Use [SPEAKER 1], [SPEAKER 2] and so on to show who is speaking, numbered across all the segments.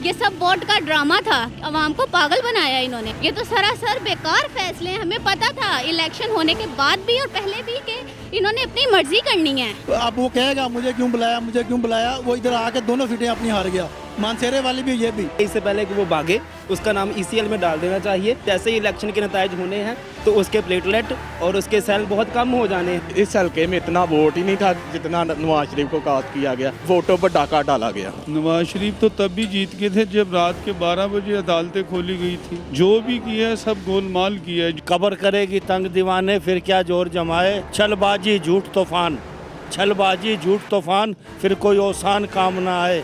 [SPEAKER 1] ये सब वोट का ड्रामा था, आवाम को पागल बनाया इन्होंने। ये तो सरासर बेकार फैसले हैं। हमें पता था इलेक्शन होने के बाद भी और पहले भी कि इन्होंने अपनी मर्जी करनी है।
[SPEAKER 2] अब वो कहेगा मुझे क्यों बुलाया, वो इधर आके दोनों सीटें अपनी हार गया। मानसेरे वाली भी, ये भी।
[SPEAKER 3] इससे पहले कि वो भागे उसका नाम ECL में डाल देना चाहिए। जैसे ही इलेक्शन के नताइज होने हैं तो उसके प्लेटलेट और उसके सेल बहुत कम हो जाने हैं।
[SPEAKER 4] इस हल्के में इतना वोट ही नहीं था जितना नवाज शरीफ को काट किया गया, वोटों पर डाका डाला गया।
[SPEAKER 5] नवाज शरीफ तो तब भी जीत गए थे जब रात के 12 बजे अदालतें खोली गई थी। जो भी किया है सब गोलमाल किया है।
[SPEAKER 6] कबर करेगी तंग दीवाने फिर क्या जोर जमाए, छलबाजी झूठ तूफान, छलबाजी झूठ तूफान फिर कोई ओसान काम ना आए।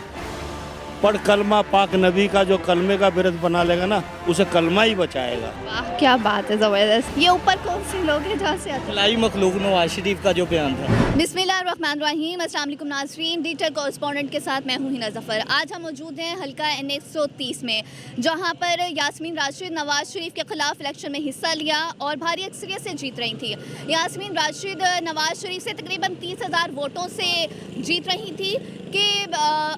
[SPEAKER 6] पढ़ कलमा पाक नबी का, जो कलमे का बिरद बना लेगा ना उसे कलमा ही बचाएगा।
[SPEAKER 1] वाह क्या बात है, जबरदस्त। ये ऊपर कौन से लोग हैं जहाँ से आते
[SPEAKER 3] खिलाई मखलूक नवाज शरीफ का जो बयान था।
[SPEAKER 1] हैं? बिस्मिल्लाहिर्रहमानिर्रहीम, अस्सलाम वालेकुम नाज़रीन। डिजिटल कॉरेस्पॉन्डेंट के साथ मैं हूँ हिना ज़फ़र। आज हम मौजूद हैं हल्का NH 130 में, जहाँ पर यास्मीन राशिद नवाज शरीफ के खिलाफ इलेक्शन में हिस्सा लिया और भारी अक्सरियत से जीत रही थी। यास्मीन राशिद नवाज शरीफ से तकरीबन 30,000 वोटों से जीत रही थी कि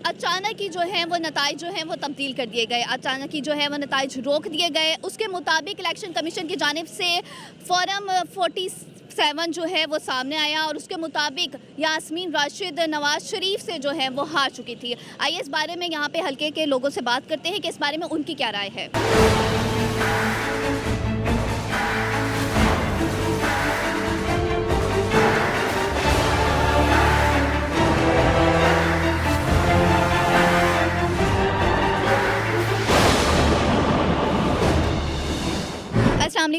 [SPEAKER 1] अचानक ही जो है वो नताइज जो हैं वो तब्दील कर दिए गए। अचानक ही जो है वो नताइज रोक दिए गए। उसके मुताबिक इलेक्शन कमीशन की जानिब से फॉर्म 47 जो है वो सामने आया और उसके मुताबिक यास्मीन राशिद नवाज शरीफ से जो है वो हार चुकी थी। आइए इस बारे में यहाँ पे हल्के के लोगों से बात करते हैं कि इस बारे में उनकी क्या राय है।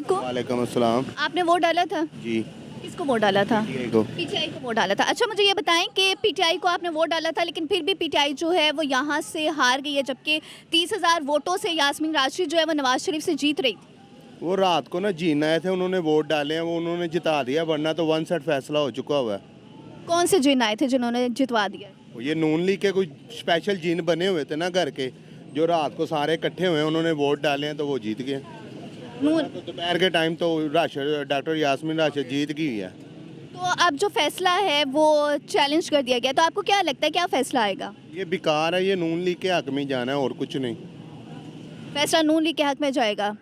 [SPEAKER 4] वालेकुम अस्सलाम।
[SPEAKER 1] आपने वोट डाला था?
[SPEAKER 4] जी।
[SPEAKER 1] किसको वोट डाला था?
[SPEAKER 4] PTI
[SPEAKER 1] को वोट डाला था। अच्छा मुझे ये बताएं कि PTI को आपने वोट डाला था, लेकिन फिर भी PTI जो है वो यहाँ से हार गई है, जबकि 30,000 वोटों से यास्मीन राशिद जो है वो नवाज शरीफ से जीत रही थी।
[SPEAKER 4] वो रात को ना जीन आए थे, उन्होंने वोट डाले हैं, वो उन्होंने जिता दिया, वरना तो वन साइड फैसला हो चुका हुआ है।
[SPEAKER 1] कौन से जिन आए थे जिन्होंने जितवा दिया?
[SPEAKER 4] ये नून लीग के कुछ स्पेशल जीन बने हुए थे ना घर के, जो रात को सारे इकट्ठे हुए हैं, उन्होंने वोट डाले हैं तो वो जीत गए।
[SPEAKER 1] नून
[SPEAKER 4] तो दोपहर के टाइम तो डॉक्टर यास्मीन राशिद जीत गई है।
[SPEAKER 1] तो अब जो फैसला है वो चैलेंज कर दिया गया, तो आपको क्या लगता है क्या फैसला आएगा?
[SPEAKER 4] ये बेकार है, ये नून लीग के हक में जाना है और कुछ नहीं।
[SPEAKER 1] फैसला नून लीग के हक में जाएगा।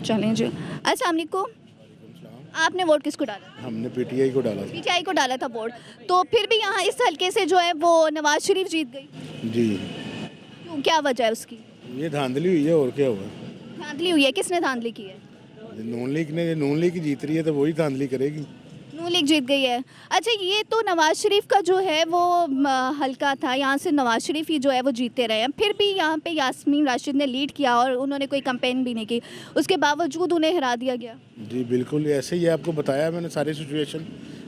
[SPEAKER 1] चलें जी। अस्सलाम वालेकुम। आपने वोट किसको डाला?
[SPEAKER 4] हमने PTI को डाला।
[SPEAKER 1] PTI को डाला था वोट, तो फिर भी यहाँ इस हल्के से जो है वो नवाज शरीफ जीत गई।
[SPEAKER 4] जी।
[SPEAKER 1] क्यों, क्या वजह है उसकी?
[SPEAKER 4] ये धांधली हुई है और क्या हुआ?
[SPEAKER 1] धांधली हुई है? किसने धांधली की है?
[SPEAKER 4] नून लीग जीत रही है तो वही धांधली करेगी।
[SPEAKER 1] नून लीग जीत गई है। अच्छा ये तो नवाज शरीफ का जो है वो हल्का था, यहाँ से नवाज शरीफ ही जो है वो जीतते रहे हैं, फिर भी यहाँ पे यास्मीन राशिद ने लीड किया और उन्होंने कोई कैंपेन भी नहीं की, उसके बावजूद उन्हें हरा दिया गया।
[SPEAKER 4] जी बिल्कुल ऐसे ही आपको बताया मैंने सारी सिचुएशन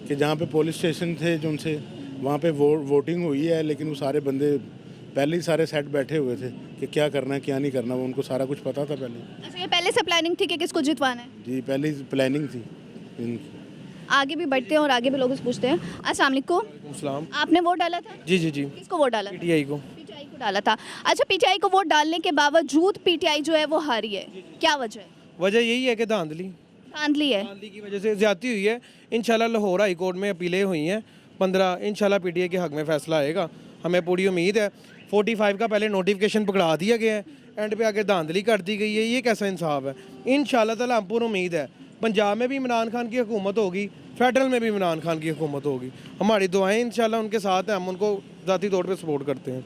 [SPEAKER 4] कि जहाँ पे पुलिस स्टेशन थे जो उनसे वहाँ पे वोटिंग हुई है, लेकिन वो सारे बंदे पहले ही सारे सेट बैठे हुए थे कि क्या करना है क्या नहीं करना, वो उनको सारा कुछ पता था पहले।
[SPEAKER 1] अच्छा ये पहले से प्लानिंग थी कि किसको जितवाना है?
[SPEAKER 4] जी पहले ही प्लानिंग थी।
[SPEAKER 1] आगे भी बढ़ते हैं और आगे भी लोग पूछते हैं। अस्सलाम वालेकुम। आपने वोट डाला था?
[SPEAKER 3] जी जी जी।
[SPEAKER 1] किसको वोट डाला?
[SPEAKER 3] PTI को।
[SPEAKER 1] PTI को डाला था। अच्छा PTI को वोट डालने के बावजूद PTI जो है वो हारी है, क्या वजह है?
[SPEAKER 3] वजह यही है कि धांधली
[SPEAKER 1] धांधली है।
[SPEAKER 3] धांधली की वजह से ज्यादती हुई है। इंशाल्लाह लाहौर हाई कोर्ट में अपीलें हुई हैं 15, इंशाल्लाह PTI के हक में फैसला आएगा, हमें पूरी उम्मीद है। 45 का पहले नोटिफिकेशन पकड़ा दिया गया है, एंड पे आके धांधली कर दी गई है, ये कैसा इंसाफ है? इंशाल्लाह ताला हम पूरी उम्मीद है पंजाब में भी इमरान खान की हुकूमत होगी, फेडरल में भी इमरान खान की हुकूमत होगी। हमारी दुआएं इंशाल्लाह उनके साथ हैं, हम उनको ज़ाती तौर पे सपोर्ट करते हैं।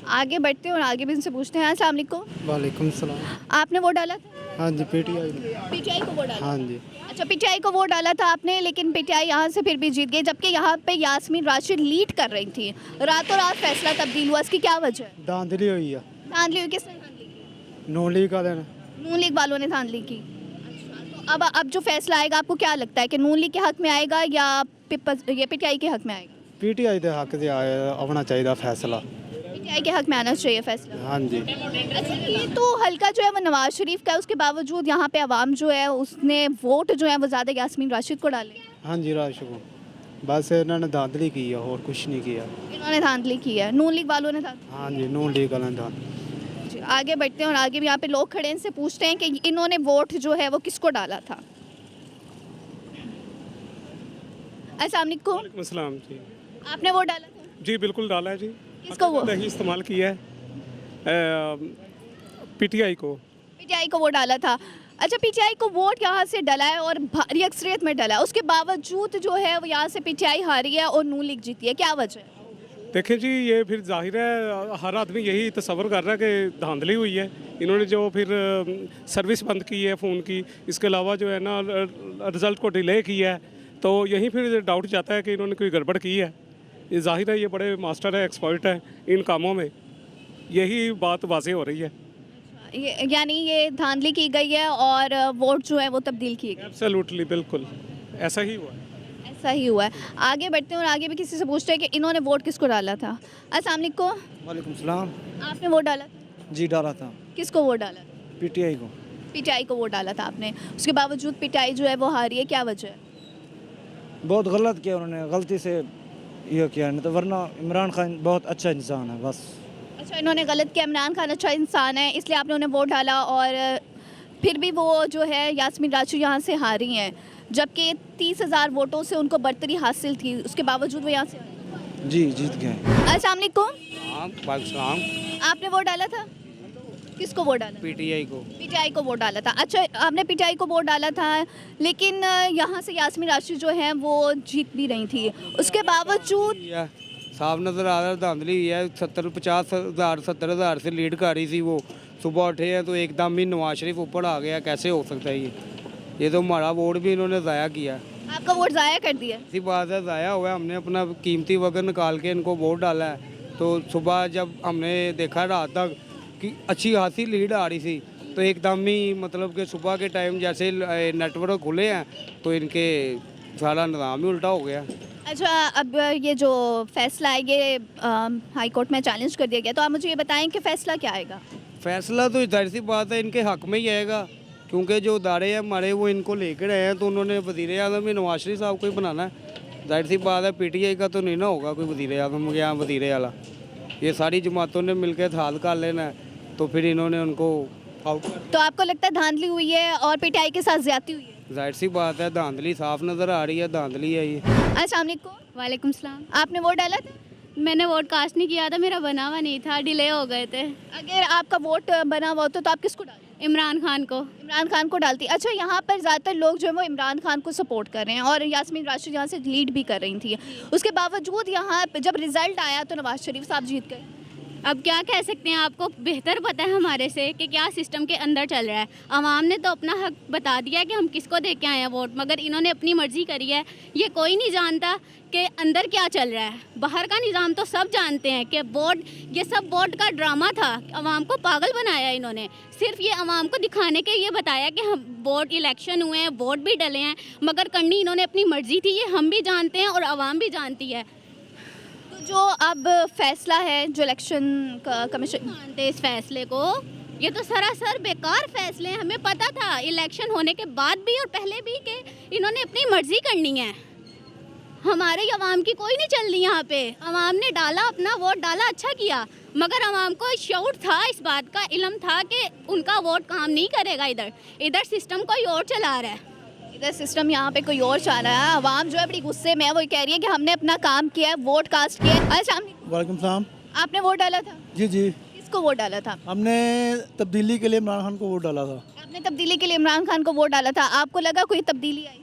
[SPEAKER 1] आगे बढ़ते हैं और आगे भी इनसे पूछते हैं। अस्सलाम वालेकुम।
[SPEAKER 7] वालेकुम सलाम।
[SPEAKER 1] आपने वोट डाला था?
[SPEAKER 7] हाँ जी PTI।
[SPEAKER 1] PTI को वोट डाला?
[SPEAKER 7] हाँ जी।
[SPEAKER 1] अच्छा PTI को वोट डाला था आपने, लेकिन PTI यहाँ से फिर भी जीत गई, जबकि यहाँ पे यास्मीन राशिद लीड कर रही थी। रातों रात फैसला तब्दील हुआ, इसकी क्या वजह है?
[SPEAKER 7] धांधली हुई है।
[SPEAKER 1] धांधली हुई? किसने धांधली की?
[SPEAKER 7] नून लीग वाले ने।
[SPEAKER 1] नून लीग वालों ने धांधली की। अच्छा तो अब जो फैसला आएगा आपको क्या लगता है कि नून लीग के हक में आएगा या ये PTI के हक में आएगा?
[SPEAKER 7] PTI के हक से आना चाहिए फैसला।
[SPEAKER 1] PTI के हक में आना चाहिए फैसला।
[SPEAKER 7] हाँ जी।
[SPEAKER 1] अच्छा ये तो हल्का जो है वो नवाज शरीफ का है, उसके बावजूद यहाँ पे आवाम जो है उसने वोट जो है वो ज़्यादा यास्मीन राशिद को डाले।
[SPEAKER 7] हाँ जी राशिद, बस इन्होंने धांधली की है और कुछ नहीं किया।
[SPEAKER 1] इन्होंने धांधली की है, नून लीग वालों ने धांधली।
[SPEAKER 7] हाँ जी नून लीग वाले ने धांधली।
[SPEAKER 1] आगे बढ़ते हैं और आगे भी यहाँ पे लोग खड़े हैं, इनसे पूछते हैं कि इन्होंने वोट जो है वो किसको डाला था। अस्सलाम वालेकुम।
[SPEAKER 8] अस्सलाम जी।
[SPEAKER 1] आपने वोट डाला था?
[SPEAKER 8] जी बिल्कुल डाला है जी।
[SPEAKER 1] किसको वो?
[SPEAKER 8] नहीं इस्तेमाल किया है। पीटीआई को।
[SPEAKER 1] पीटीआई को वोट डाला था। अच्छा, पीटीआई को वोट यहाँ से डला है और भारी अक्सरियत में डला है, उसके बावजूद जो है वो यहाँ से पीटीआई हारी है और नून लीग जीती है, क्या वजह है?
[SPEAKER 8] देखिए जी, ये फिर जाहिर है हर आदमी यही तस्वर कर रहा है कि धांधली हुई है। इन्होंने जो फिर सर्विस बंद की है फ़ोन की, इसके अलावा जो है ना रिज़ल्ट को डिले किया है, तो यही फिर डाउट जाता है कि इन्होंने कोई गड़बड़ की है। ये जाहिर है ये बड़े मास्टर है, एक्सपर्ट है इन कामों में, यही बात वाज़ेह हो रही है।
[SPEAKER 1] यानी ये धांधली की गई है और वोट जो है वो तब्दील किए गए।
[SPEAKER 8] एब्सोल्युटली, बिल्कुल ऐसा ही हुआ है।
[SPEAKER 1] ऐसा ही हुआ है। आगे बढ़ते हैं और आगे भी किसी से पूछते हैं कि इन्होंने वोट किसको डाला था। अस्सलाम वालेकुम।
[SPEAKER 7] वालेकुम सलाम।
[SPEAKER 1] आपने वोट डाला?
[SPEAKER 7] जी डाला था।
[SPEAKER 1] किसको वोट डाला?
[SPEAKER 7] पीटीआई को।
[SPEAKER 1] पीटीआई को वोट डाला था आपने, उसके बावजूद पीटीआई जो है वो हारी है, क्या वजह है?
[SPEAKER 7] बहुत गलत किया उन्होंने, गलती से ये किया, नहीं तो वरना इमरान खान बहुत अच्छा इंसान है बस।
[SPEAKER 1] अच्छा, इन्होंने गलत किया, इमरान खान अच्छा इंसान है इसलिए आपने उन्हें वोट डाला, और फिर भी वो जो है यास्मीन राजू यहाँ से हारी हैं, जबकि 30,000 वोटों से उनको बढ़तरी हासिल थी, उसके बावजूद वो यहाँ से हारी।
[SPEAKER 7] जी जीत गए।
[SPEAKER 1] अस्सलाम वालेकुम।
[SPEAKER 6] पाकिस्तान
[SPEAKER 1] आपने वोट डाला था? किसको वोट डाला?
[SPEAKER 6] पीटीआई को।
[SPEAKER 1] पीटीआई को वोट डाला था। अच्छा, आपने पीटीआई को वोट डाला था, लेकिन यहाँ से यास्मीन राशि जो है वो जीत भी रही थी, उसके बावजूद
[SPEAKER 9] साफ नज़र आ रहा है धांधली हुई है। 70,000 से लीड कर रही थी वो, सुबह उठे हैं तो एकदम ही नवाज शरीफ ऊपर आ गया। कैसे हो सकता है ये तो हमारा वोट भी इन्होंने ज़ाया किया।
[SPEAKER 1] आपका वोट ज़ाया कर दिया?
[SPEAKER 9] ऐसी बात है, ज़ाया हुआ है। हमने अपना कीमती वक्त निकाल के इनको वोट डाला है, तो सुबह जब हमने देखा रात तक कि अच्छी खासी लीड आ रही थी, तो एकदम ही मतलब कि सुबह के टाइम जैसे नेटवर्क खुले हैं तो इनके सारा निज़ाम ही उल्टा हो गया।
[SPEAKER 1] अच्छा, अब ये जो फैसला है ये हाई कोर्ट में चैलेंज कर दिया गया, तो आप मुझे ये बताएं कि फ़ैसला क्या आएगा?
[SPEAKER 9] फैसला तो जाहिर सी बात है इनके हक में ही आएगा, क्योंकि जो इदारे हैं हमारे वो इनको लेकर आए हैं, तो उन्होंने वज़ीर आज़म भी नवाज शरीफ साहब को ही बनाना है। जाहिर सी बात है पीटीआई का तो नहीं ना होगा कोई वज़ीर आज़म या वज़ीर आला, ये सारी जमातों ने मिलकर हाल कर लेना है, तो फिर इन्होंने उनको आउट।
[SPEAKER 1] तो आपको लगता है धांधली हुई है और पीटीआई के साथ ज्यादती हुई है?
[SPEAKER 9] जाहिर सी बात है धांधली साफ नज़र आ रही है, धांधली है ये।
[SPEAKER 1] अस्सलाम वालेकुम।
[SPEAKER 10] वालेकुम सलाम।
[SPEAKER 1] आपने वोट डाला था?
[SPEAKER 10] मैंने वोट कास्ट नहीं किया था, मेरा बना हुआ नहीं था, डिले हो गए थे।
[SPEAKER 1] अगर आपका वोट बना हुआ होता तो आप किसको डालते?
[SPEAKER 10] इमरान खान को।
[SPEAKER 1] इमरान खान को डालती। अच्छा, यहाँ पर ज़्यादातर लोग जो है वो इमरान खान को सपोर्ट कर रहे हैं और यास्मीन राशिद यहाँ से लीड भी कर रही थी, उसके बावजूद यहाँ पे जब रिजल्ट आया तो नवाज शरीफ साहब जीत गए।
[SPEAKER 10] अब क्या कह सकते हैं, आपको बेहतर पता है हमारे से कि क्या सिस्टम के अंदर चल रहा है। अवाम ने तो अपना हक बता दिया है कि हम किसको दे के आए हैं वोट, मगर इन्होंने अपनी मर्जी करी है। ये कोई नहीं जानता कि अंदर क्या चल रहा है। बाहर का निज़ाम तो सब जानते हैं कि वोट, ये सब वोट का ड्रामा था, अवाम को पागल बनाया इन्होंने। सिर्फ ये अवाम को दिखाने के ये बताया कि हम वोट इलेक्शन हुए हैं, वोट भी डले हैं, मगर करनी इन्होंने अपनी मर्जी थी, ये हम भी जानते हैं और अवाम भी जानती है।
[SPEAKER 1] जो अब फैसला है जो इलेक्शन कमीशन
[SPEAKER 10] मानते इस फैसले को, ये तो सरासर बेकार फैसले हैं। हमें पता था इलेक्शन होने के बाद भी और पहले भी कि इन्होंने अपनी मर्जी करनी है। हमारे अवाम की कोई नहीं चल रही यहाँ पे। अवाम ने डाला, अपना वोट डाला, अच्छा किया, मगर अवाम को शऊर था, इस बात का इल्म था कि उनका वोट काम नहीं करेगा। इधर सिस्टम कोई और चला रहा है,
[SPEAKER 1] इधर सिस्टम यहाँ पे कोई और चाह रहा है। आवाम जो है बड़ी गुस्से में है, वो कह रही है कि हमने अपना काम किया है, वोट कास्ट किया है। अच्छा,
[SPEAKER 2] वालेकुम सलाम।
[SPEAKER 1] आपने वोट डाला था?
[SPEAKER 2] जी जी।
[SPEAKER 1] किसको वोट डाला था?
[SPEAKER 2] हमने तब्दीली के लिए इमरान खान को वोट डाला था।
[SPEAKER 1] आपने तब्दीली के लिए इमरान खान को वोट डाला था, आपको लगा कोई तब्दीली आई?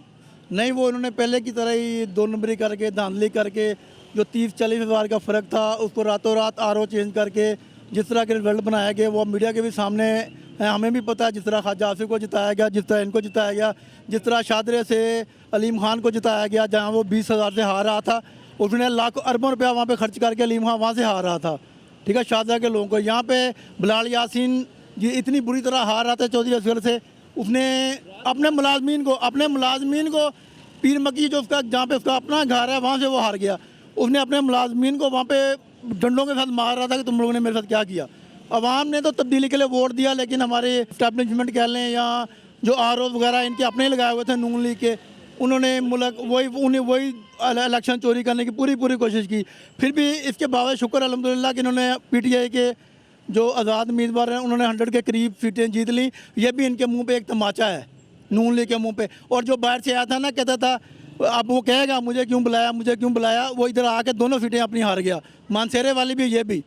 [SPEAKER 2] नहीं, वो इन्होंने पहले की तरह ही 2 नंबरी करके धांधली करके जो 30-40 हज़ार का फ़र्क था उसको रातों रात आरओ चेंज करके जिस तरह के रिजल्ट बनाया गया वो मीडिया के भी सामने है। हमें भी पता है जिस तरह ख्वाजा आसिफ को जिताया गया, जिस तरह इनको जिताया गया, जिस तरह शादरे से अलीम खान को जिताया गया, जहाँ वो 20,000 से हार रहा था, उसने लाखों अरबों रुपया वहाँ पे खर्च करके अलीम खान वहाँ से हार रहा था। ठीक है, शादरा के लोगों को यहाँ पे बिलाल यासीन ये इतनी बुरी तरह हार रहा था चौधरी असगर से, उसने अपने मुलाजमीन को पीर मकी जो उसका जहाँ पे उसका अपना घर है वहाँ से वो हार गया। उसने अपने मुलाजमीन को वहाँ पे डंडों के साथ मार रहा था कि तुम लोगों ने मेरे साथ क्या किया। अवाम ने तो तब्दीली के लिए वोट दिया, लेकिन हमारे इस्टेब्लिशमेंट कह लें या जो आरओ वगैरह इनके अपने लगाए हुए थे नून लीग के, उन्होंने मुल्क वही इलेक्शन चोरी करने की पूरी कोशिश की। फिर भी इसके बावजूद शुक्र अल्हम्दुलिल्लाह कि इन्होंने पीटीआई के जो आज़ाद उम्मीदवार हैं उन्होंने 100 के करीब सीटें जीत ली। ये भी इनके मुंह पे एक तमाचा है, नून लीग के मुंह पे। और जो बाहर से आया था ना, कहता था अब वो कहेगा मुझे क्यों बुलाया, वो इधर आके दोनों सीटें अपनी हार गया, मानसेरे वाली भी ये भी।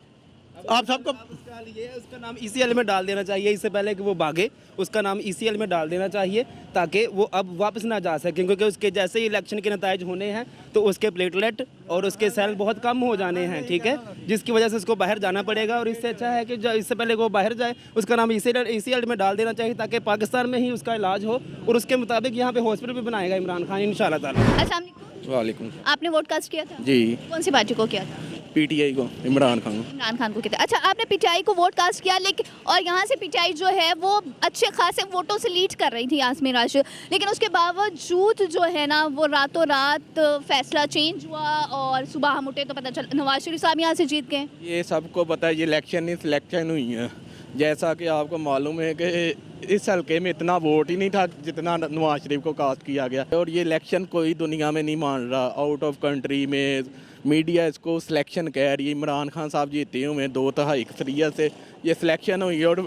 [SPEAKER 2] आप सबको
[SPEAKER 11] उसका नाम ECL में डाल देना चाहिए, इससे पहले कि वो भागे उसका नाम ECL में डाल देना चाहिए ताकि वो अब वापस ना जा सके, क्योंकि उसके जैसे ही इलेक्शन के नताइज होने हैं तो उसके प्लेटलेट और उसके सेल बहुत कम हो जाने हैं, ठीक है, जिसकी वजह से उसको बाहर जाना पड़ेगा। और इससे अच्छा है कि इससे पहले वो बाहर जाए उसका नाम ECL में डाल देना चाहिए ताकि पाकिस्तान में ही उसका इलाज हो और उसके मुताबिक यहाँ पे हॉस्पिटल भी बनाएगा इमरान खान इंशाल्लाह ताला।
[SPEAKER 1] अस्सलाम वालेकुम। आपने वोट कास्ट किया था?
[SPEAKER 12] जी,
[SPEAKER 1] कौन सी पार्टी को किया था?
[SPEAKER 12] PTI को, इमरान खान को।
[SPEAKER 1] इमरान खान को किया था। अच्छा, आपने PTI को वोट कास्ट किया, लेकिन और यहाँ से PTI जो है वो अच्छे खासे वोटों से लीड कर रही थी यास्मीन राशिद, लेकिन उसके बावजूद जो है ना वो रातों रात फैसला चेंज हुआ और सुबह हम उठे तो पता चला नवाज शरीफ साहब यहाँ से जीत गए।
[SPEAKER 12] ये सबको पता है, ये इलेक्शन ही सिलेक्शन हुई है। जैसा कि आपको मालूम है कि इस हल्के में इतना वोट ही नहीं था जितना नवाज शरीफ को कास्ट किया गया, और ये इलेक्शन कोई दुनिया में नहीं मान रहा। आउट ऑफ कंट्री में मीडिया इसको सिलेक्शन कह रही है। इमरान खान साहब जीते हुए 2/3 अक्सरियत से ये सिलेक्शन हुई और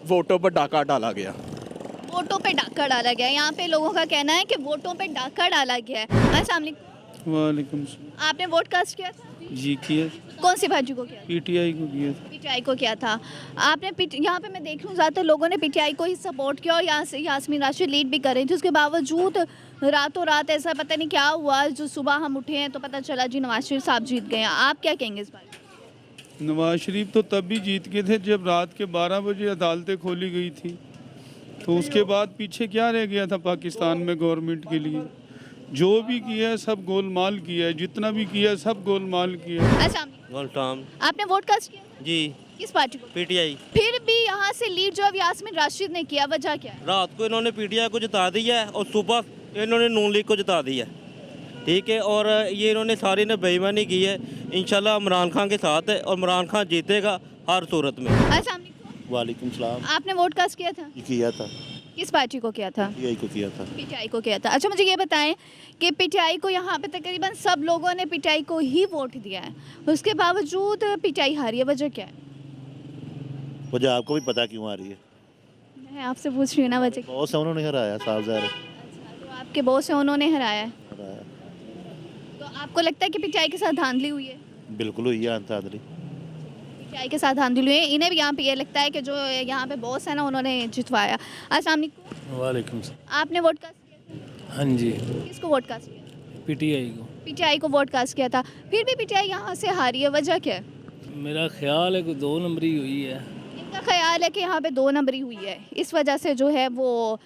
[SPEAKER 12] वोटों पर डाका डाला गया।
[SPEAKER 1] वोटों पे डाका डाला गया, यहाँ पे लोगों का कहना है कि वोटों पे डाका डाला गया है। अस्सलाम वालेकुम।
[SPEAKER 5] वालेकुम सलाम।
[SPEAKER 1] आपने वोट कास्ट किया था?
[SPEAKER 5] जी किया।
[SPEAKER 1] कौन सी पार्टी को किया?
[SPEAKER 5] PTI को किया था।
[SPEAKER 1] PTI को किया था। आपने यहाँ पे मैं देख लूँ ज़्यादातर लोगों ने PTI को ही सपोर्ट किया और यहाँ से यास्मीन राशिद लीड भी कर रही थी। उसके बावजूद रातों रात ऐसा पता नहीं क्या हुआ, जो सुबह हम उठे हैं तो पता चला जी नवाज शरीफ साहब जीत गए। आप क्या कहेंगे इस बारे?
[SPEAKER 5] नवाज शरीफ तो तब भी जीत गए थे जब रात के 12 बजे अदालतें खोली गई थी, तो उसके बाद पीछे क्या रह गया था पाकिस्तान में गवर्नमेंट के लिए? जो भी किया है सब गोलमाल किया है, जितना भी किया है सब गोलमाल किया है।
[SPEAKER 1] आपने वोट कास्ट किया?
[SPEAKER 6] जी।
[SPEAKER 1] किस पार्टी को?
[SPEAKER 6] PTI।
[SPEAKER 1] फिर भी यहाँ से लीड जो अब यास्मीन राशिद ने किया, वजह क्या है?
[SPEAKER 6] रात को इन्होंने PTI को जिता दिया है और सुबह इन्होंने नून लीग को जिता दिया है, ठीक है, और ये इन्होंने सारी ने बेईमानी की है। इंशाल्लाह इमरान खान के साथ है और इमरान खान जीतेगा हर सूरत में।
[SPEAKER 1] अस्सलाम वालेकुम।
[SPEAKER 6] वालेकुम सलाम।
[SPEAKER 1] आपने वोट कास्ट किया था?
[SPEAKER 6] किया था।
[SPEAKER 1] किस पार्टी को किया था?
[SPEAKER 6] PTI को किया था।
[SPEAKER 1] PTI को किया था। अच्छा, मुझे ये बताएं कि PTI को यहाँ पे तकरीबन सब लोगों ने PTI को ही वोट दिया है, उसके बावजूद PTI हारी है, वजह क्या है?
[SPEAKER 6] वजह आपको भी पता क्यों आ रही है?
[SPEAKER 1] मैं आपसे पूछ रही हूँ ना वजह।
[SPEAKER 6] बहुत से उन्होंने हराया साहब ज़ाहिर।
[SPEAKER 1] तो आपके बॉस है, उन्होंने हराया है, तो आपको लगता है कि PTI के साथ धांधली हुई है?
[SPEAKER 6] बिल्कुल हुई है धांधली।
[SPEAKER 1] PTI के साथ धांधली हुई है, इन्हें भी यहाँ पे ये लगता है कि जो यहाँ पे बॉस है ना उन्होंने जितवाया। अस्सलाम वालेकुम।
[SPEAKER 6] वालेकुम।
[SPEAKER 1] आपने वोट कास्ट किया?
[SPEAKER 6] हाँ जी।
[SPEAKER 1] किसको वोट कास्ट किया?
[SPEAKER 6] PTI को।
[SPEAKER 1] PTI को वोट कास्ट किया था, फिर भी PTI यहाँ से हारी है, वजह क्या है?
[SPEAKER 6] मेरा ख्याल है कि 2 नंबरी हुई है।
[SPEAKER 1] इनका ख्याल है कि यहाँ पे 2 नंबरी हुई है, इस वजह से जो है वो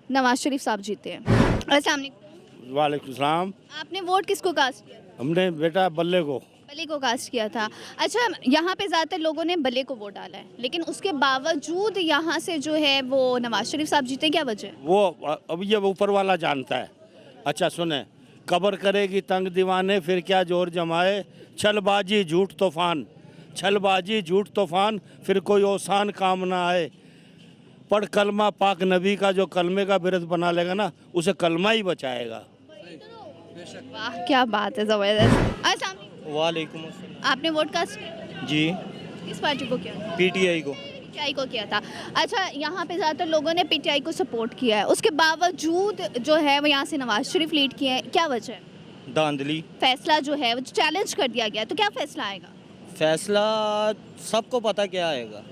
[SPEAKER 1] नवाज शरीफ साहब जीते हैं। अस्सलाम वालेकुम।
[SPEAKER 6] वालेकुम सलाम।
[SPEAKER 1] आपने वोट किसको कास्ट किया?
[SPEAKER 6] हमने बेटा बल्ले को।
[SPEAKER 1] बल्ले को कास्ट किया था। अच्छा, यहाँ पे ज़्यादातर लोगों ने बल्ले को वोट डाला है, लेकिन उसके बावजूद यहाँ से जो है वो नवाज शरीफ साहब जीते, क्या वजह है?
[SPEAKER 6] वो अब ये ऊपर वाला जानता है। अच्छा सुने, कब्र करेगी तंग दीवाने फिर क्या जोर जमाए, छलबाजी झूठ तूफान, छलबाजी झूठ तूफान फिर कोई ओसान काम ना आए। पढ़ कलमा पाक नबी का, जो कलमे का बिरद बना लेगा ना उसे कलमा ही बचाएगा।
[SPEAKER 1] वाह, क्या बात है, ज़बरदस्त। अस्सलाम
[SPEAKER 6] वालेकुम।
[SPEAKER 1] आपने वोट कास्ट किया?
[SPEAKER 6] जी।
[SPEAKER 1] किस पार्टी को किया?
[SPEAKER 6] PTI को।
[SPEAKER 1] PTI को किया था। अच्छा, यहाँ पे ज़्यादातर लोगों ने PTI को सपोर्ट किया है, उसके बावजूद जो है वो यहाँ से नवाज शरीफ लीड किए हैं, क्या वजह है?
[SPEAKER 6] धांधली।
[SPEAKER 1] फैसला जो है वो चैलेंज कर दिया गया, तो क्या फैसला आएगा?
[SPEAKER 6] फैसला सबको पता क्या आएगा।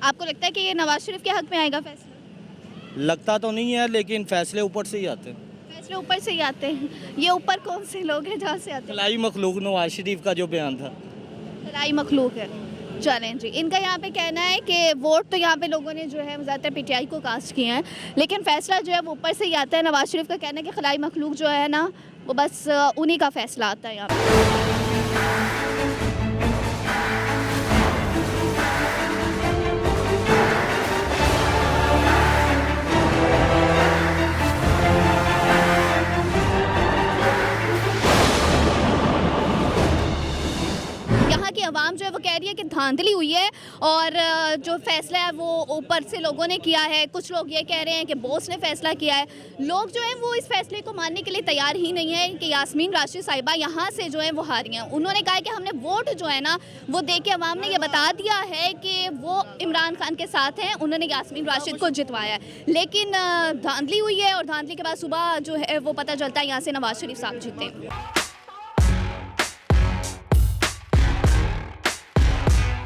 [SPEAKER 1] आपको लगता है कि ये नवाज शरीफ के हक में आएगा फैसला?
[SPEAKER 6] लगता तो नहीं है, लेकिन फैसले ऊपर से ही आते हैं।
[SPEAKER 1] फैसले ऊपर से ही आते हैं। ये ऊपर कौन से लोग हैं जहाँ से आते हैं?
[SPEAKER 6] खलाई मखलूक नवाज शरीफ का जो बयान था।
[SPEAKER 1] खलाई मखलूक है। चलें जी, इनका यहाँ पे कहना है कि वोट तो यहाँ पे लोगों ने जो है ज़्यादातर PTI को कास्ट किए हैं, लेकिन फैसला जो है वो ऊपर से ही आता है। नवाज शरीफ का कहना है कि खलाई मखलूक जो है ना वो बस उन्हीं का फैसला आता है यहाँ पे। की आवाम जो है वो कह रही है कि धांधली हुई है और जो फैसला है वो ऊपर से लोगों ने किया है। कुछ लोग ये कह रहे हैं कि बॉस ने फैसला किया है। लोग जो है वो इस फैसले को मानने के लिए तैयार ही नहीं है कि यास्मीन राशिद साहिबा यहाँ से जो है वो हारी हैं। उन्होंने कहा कि हमने वोट जो है ना वो दे के आवाम ने ये बता दिया है कि वो इमरान खान के साथ हैं, उन्होंने यास्मीन राशिद को जितवाया है। लेकिन धांधली हुई है और धांधली के बाद सुबह जो है वो पता चलता है यहाँ से नवाज शरीफ साहब जीते।